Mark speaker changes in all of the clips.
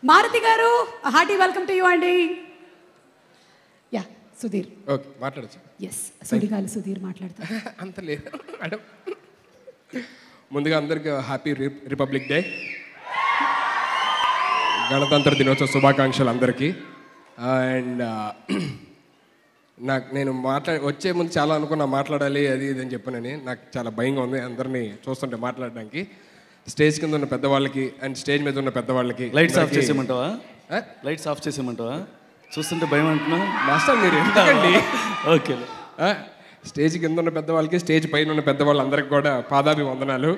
Speaker 1: మారుతి గారు hearty welcome to you అండి. Yeah Sudheer.
Speaker 2: Okay మాట్లాడచ్చు.
Speaker 1: ఎస్ సుడిగాలి సుధీర్ మాట్లాడతారు.
Speaker 2: అంత లేదు మేడం. ముందుగా అందరికీ హ్యాపీ రిపబ్లిక్ డే, గణతంత్ర దినోత్సవ శుభాకాంక్షలు అందరికీ. అండ్ నేను వచ్చే ముందు చాలా అనుకున్నా మాట్లాడాలి అది ఇది అని చెప్పనని. నాకు చాలా భయంగా ఉంది అందరినీ చూస్తుంటే మాట్లాడడానికి. స్టేజ్ కింద ఉన్న పెద్దవాళ్ళకి అండ్ స్టేజ్ మీద ఉన్న పెద్దవాళ్ళకి
Speaker 3: లైట్స్ ఆఫ్ చేసేయమంటావా? లైట్స్ ఆఫ్ చేసేయమంటావా? చూస్తుంటే భయం అంటున్నా.
Speaker 2: మాస్టర్ మీరు ఎందుకండి?
Speaker 3: ఓకే.
Speaker 2: స్టేజ్ కింద ఉన్న పెద్దవాళ్ళకి స్టేజ్ పైన ఉన్న పెద్దవాళ్ళందరికీ కూడా పాదాభివందనాలు.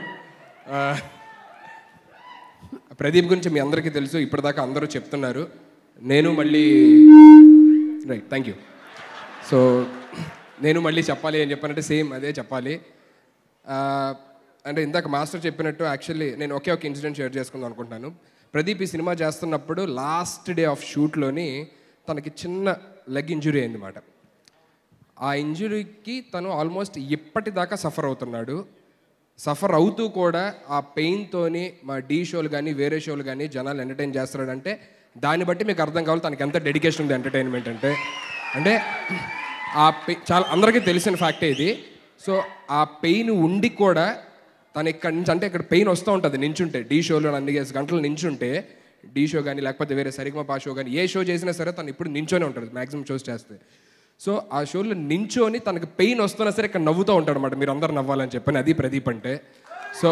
Speaker 2: ప్రదీప్ గురించి మీ అందరికీ తెలుసు, ఇప్పటిదాకా అందరూ చెప్తున్నారు. నేను మళ్ళీ రైట్ థ్యాంక్ యూ. సో నేను మళ్ళీ చెప్పాలి అని చెప్పానంటే సేమ్ అదే చెప్పాలి. అంటే ఇందాక మాస్టర్ చెప్పినట్టు యాక్చువల్లీ నేను ఒకే ఒక ఇన్సిడెంట్ షేర్ చేసుకుందాం అనుకుంటున్నాను. ప్రదీప్ ఈ సినిమా చేస్తున్నప్పుడు లాస్ట్ డే ఆఫ్ షూట్లోని తనకి చిన్న లెగ్ ఇంజురీ అయిందన్నమాట. ఆ ఇంజురీకి తను ఆల్మోస్ట్ ఇప్పటిదాకా సఫర్ అవుతున్నాడు. సఫర్ అవుతూ కూడా ఆ పెయిన్తోని మా డీ షోలు కానీ వేరే షోలు కానీ జనాలు ఎంటర్టైన్ చేస్తున్నాడంటే దాన్ని బట్టి మీకు అర్థం కావాలి తనకి ఎంత డెడికేషన్ ఉంది ఎంటర్టైన్మెంట్ అంటే ఆ చాలా అందరికీ తెలిసిన ఫ్యాక్టే ఇది. సో ఆ పెయిన్ ఉండి కూడా తను ఇక్కడి నుంచి అంటే ఇక్కడ పెయిన్ వస్తూ ఉంటుంది నించుంటే. డీ షోలో అన్ని గంటలు నించుంటే డీ షో కానీ లేకపోతే వేరే సరిగమపా షో కానీ ఏ షో చేసినా సరే తను ఇప్పుడు నించోనే ఉంటాడు మ్యాక్సిమం షోస్ చేస్తే. సో ఆ షోలో నించోని తనకు పెయిన్ వస్తున్నా సరే ఇక్కడ నవ్వుతూ ఉంటాడు అనమాట. మీరు అందరు నవ్వాలని చెప్పని అది ప్రదీప్ అంటే. సో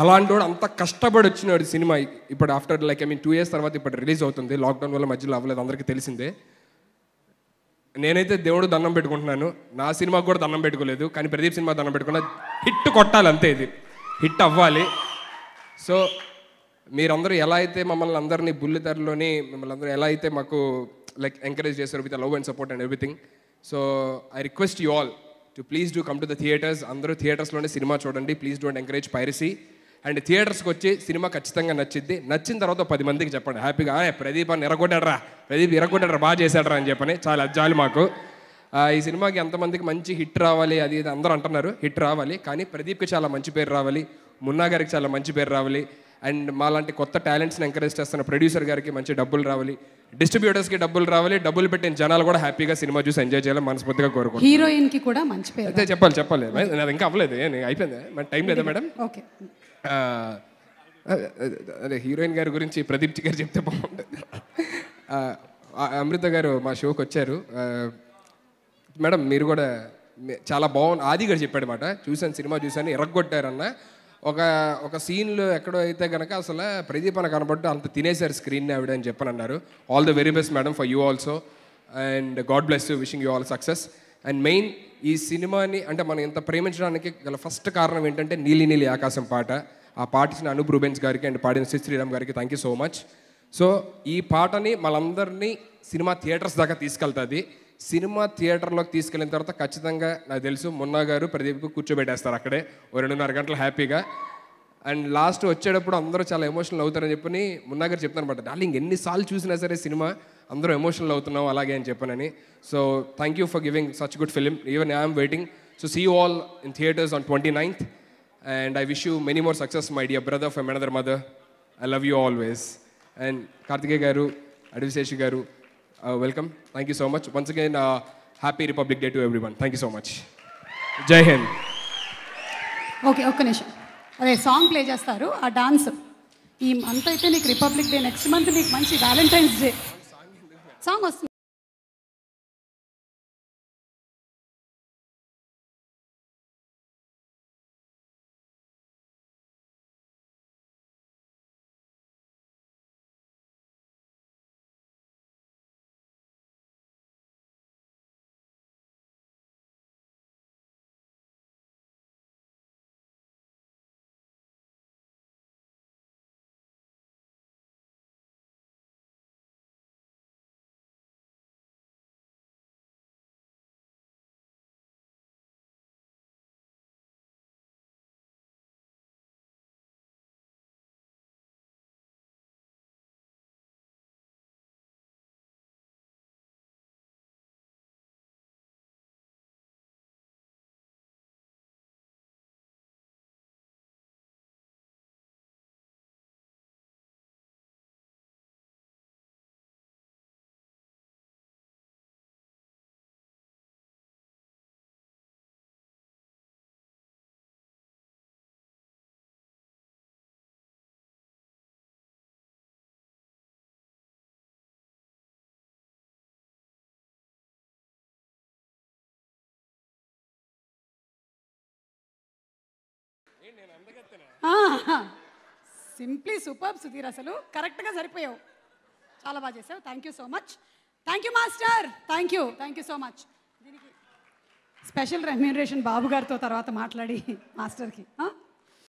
Speaker 2: అలాంటి వాడు అంత కష్టపడి వచ్చినాడు సినిమా. ఇప్పుడు ఆఫ్టర్ 2 years తర్వాత ఇప్పుడు రిలీజ్ అవుతుంది. లాక్డౌన్ వల్ల మధ్యలో అవ్వలేదు, అందరికీ తెలిసిందే. నేనైతే దేవుడు దండం పెట్టుకుంటున్నాను, నా సినిమాకు కూడా దండం పెట్టుకోలేదు, కానీ ప్రదీప్ సినిమా దండం పెట్టుకున్నా. హిట్ కొట్టాలి అంతే, ఇది హిట్ అవ్వాలి. సో మీరందరూ ఎలా అయితే మమ్మల్ని అందరినీ బుల్లితెరలోని మిమ్మల్ని అందరూ ఎలా అయితే మాకు ఎంకరేజ్ చేశారు with love and support and everything. So I request you all to please do come to the theatres. అందరూ థియేటర్స్లోనే సినిమా చూడండి. Please don't encourage piracy. And థియేటర్స్కి వచ్చి సినిమా ఖచ్చితంగా నచ్చిద్ది. నచ్చిన తర్వాత 10 మందికి చెప్పండి హ్యాపీగా, ప్రదీప్ అని ఎరగొట్టాడరా, ప్రదీప్ ఎరగొట్టాడరా, బాగా చేశాడరా అని చెప్పని. చాలా అజ్జాలి మాకు. ఈ సినిమాకి ఎంతమందికి మంచి హిట్ రావాలి అది ఇది అందరూ అంటున్నారు. హిట్ రావాలి, కానీ ప్రదీప్కి చాలా మంచి పేరు రావాలి, మున్నా గారికి చాలా మంచి పేరు రావాలి, అండ్ మాలాంటి కొత్త టాలెంట్స్ని ఎంకరేజ్ చేస్తున్న ప్రొడ్యూసర్ గారికి మంచి డబ్బులు రావాలి, డిస్ట్రిబ్యూటర్స్కి డబ్బులు రావాలి, డబ్బులు పెట్టిన జనాలు కూడా హ్యాపీగా సినిమా చూసి ఎంజాయ్ చేయాలని మనస్ఫూర్తిగా కోరుకుంటున్నాను.
Speaker 1: హీరోయిన్కి కూడా మంచి పేరు
Speaker 2: అయితే చెప్పాలి అది ఇంకా అవ్వలేదు, అయిపోయింది మరి టైం లేదా మేడం?
Speaker 1: ఓకే.
Speaker 2: అదే హీరోయిన్ గారి గురించి ప్రదీప్ గారు చెప్తే బాగుంటుంది. అమృత గారు మా షోకి వచ్చారు. మేడం మీరు కూడా చాలా బాగుంది. ఆది గారు చెప్పాడు మాట, చూశాను సినిమా చూశాను, ఎరగొట్టారన్న. ఒక సీన్లో ఎక్కడో అయితే కనుక అసలు ప్రదీప్ అని కనబడ్డు అంత తినేశారు స్క్రీన్ ఆవిడ అని చెప్పని అన్నారు. All the very best madam for you also, and God bless you, wishing you all success. And main ఈ సినిమాని అంటే మనం ఇంత ప్రేమించడానికి గల ఫస్ట్ కారణం ఏంటంటే నీలి నీలి ఆకాశం పాట. ఆ పాట ఇచ్చిన అనూప్ రూబెన్స్ గారికి అండ్ పాడిన శ్రీరామ్ గారికి thank you so much. So ఈ పాటని మనందరినీ సినిమా థియేటర్స్ దాకా తీసుకెళ్తుంది. సినిమా థియేటర్లోకి తీసుకెళ్ళిన తర్వాత ఖచ్చితంగా నాకు తెలుసు మున్నా గారు ప్రదీప్కు కూర్చోబెట్టేస్తారు అక్కడే 2.5 గంటలు హ్యాపీగా. అండ్ లాస్ట్ వచ్చేటప్పుడు అందరూ చాలా ఎమోషనల్ అవుతారని చెప్పని మున్నా గారు చెప్తాను అనమాట. డార్లింగ్ ఎన్నిసార్లు చూసినా సరే సినిమా అందరూ ఎమోషనల్ అవుతున్నాం అలాగే అని చెప్పనని. So thank you for giving such good film. Even I'm waiting. So see you all in theatres on 29th. And I wish you many more success, my dear brother from another mother. I love you always. And Karthikeya garu, Adviseshi garu, welcome. Thank you so much. Once again, happy Republic Day to everyone. Thank you so much. Jai Hind.
Speaker 1: Okay ఒక్క నిమిషం, అదే song play చేస్తారు. ఆ dance ఈ month అయితే నీకు republic day, next month నీకు మంచి వ్యాలంటైన్స్ డే సాంగ్ వస్తుంది. సింప్లీ సూపర్ సుధీర్, అసలు కరెక్ట్గా సరిపోయావు, చాలా బాగా చేసావు. Thank you so much. Thank you master, thank you so much. దీనికి స్పెషల్ రెమ్యూనరేషన్ బాబు గారితో తర్వాత మాట్లాడి మాస్టర్కి